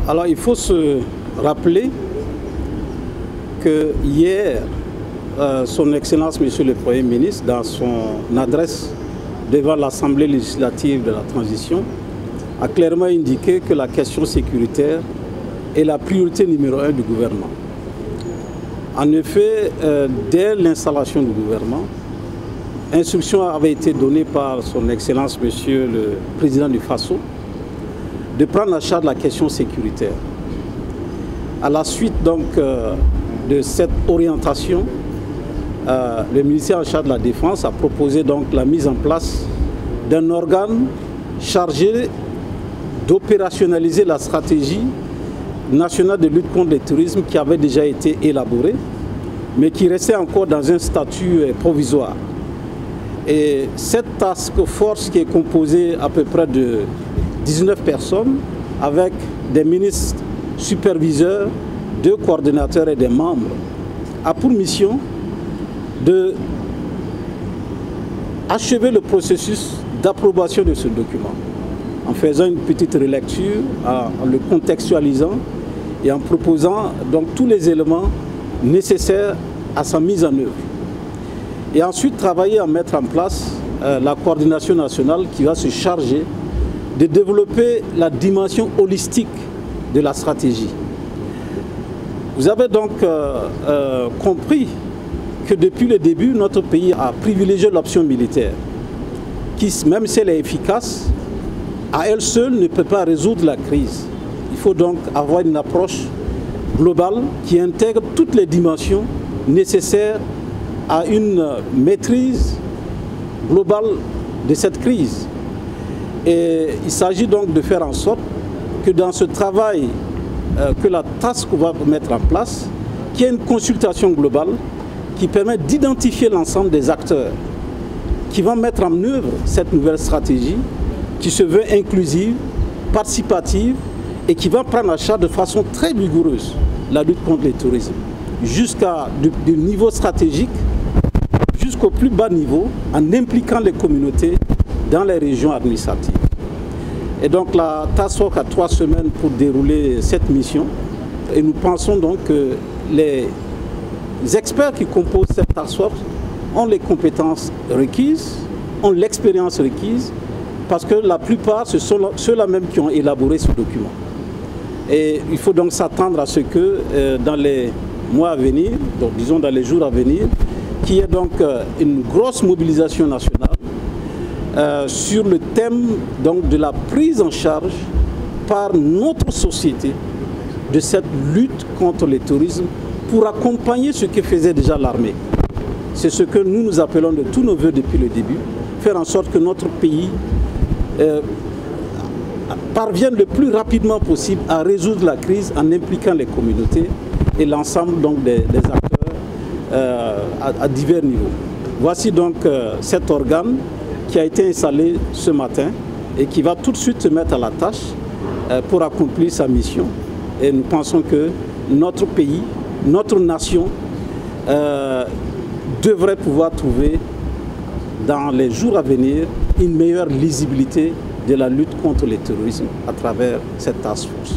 Alors il faut se rappeler que hier, son Excellence Monsieur le Premier ministre, dans son adresse devant l'Assemblée législative de la transition, a clairement indiqué que la question sécuritaire est la priorité numéro 1 du gouvernement. En effet, dès l'installation du gouvernement, instruction avait été donnée par son Excellence Monsieur le Président du Faso de prendre en charge la question sécuritaire. À la suite donc de cette orientation, le ministère en charge de la Défense a proposé donc la mise en place d'un organe chargé d'opérationnaliser la stratégie nationale de lutte contre le terrorisme qui avait déjà été élaborée, mais qui restait encore dans un statut provisoire. Et cette task force qui est composée à peu près de 19 personnes, avec des ministres superviseurs, 2 coordonnateurs et des membres, a pour mission de achever le processus d'approbation de ce document, en faisant une petite relecture, en le contextualisant et en proposant donc tous les éléments nécessaires à sa mise en œuvre. Et ensuite travailler à mettre en place la coordination nationale qui va se charger de développer la dimension holistique de la stratégie. Vous avez donc compris que depuis le début, notre pays a privilégié l'option militaire, qui, même si elle est efficace, à elle seule ne peut pas résoudre la crise. Il faut donc avoir une approche globale qui intègre toutes les dimensions nécessaires à une maîtrise globale de cette crise. Et il s'agit donc de faire en sorte que dans ce travail que la task va mettre en place, qu'il y ait une consultation globale qui permet d'identifier l'ensemble des acteurs qui vont mettre en œuvre cette nouvelle stratégie qui se veut inclusive, participative et qui va prendre en charge de façon très vigoureuse la lutte contre le terrorisme, du niveau stratégique jusqu'au plus bas niveau, en impliquant les communautés dans les régions administratives. Et donc la task force a 3 semaines pour dérouler cette mission. Et nous pensons donc que les experts qui composent cette task force ont les compétences requises, ont l'expérience requise, parce que la plupart, ce sont ceux-là même qui ont élaboré ce document. Et il faut donc s'attendre à ce que dans les mois à venir, donc disons dans les jours à venir, qu'il y ait donc une grosse mobilisation nationale sur le thème donc, de la prise en charge par notre société de cette lutte contre le terrorisme pour accompagner ce que faisait déjà l'armée. C'est ce que nous appelons de tous nos voeux depuis le début, faire en sorte que notre pays parvienne le plus rapidement possible à résoudre la crise en impliquant les communautés et l'ensemble donc des acteurs à divers niveaux. Voici donc cet organe qui a été installé ce matin et qui va tout de suite se mettre à la tâche pour accomplir sa mission. Et nous pensons que notre pays, notre nation devrait pouvoir trouver dans les jours à venir une meilleure lisibilité de la lutte contre le terrorisme à travers cette task force.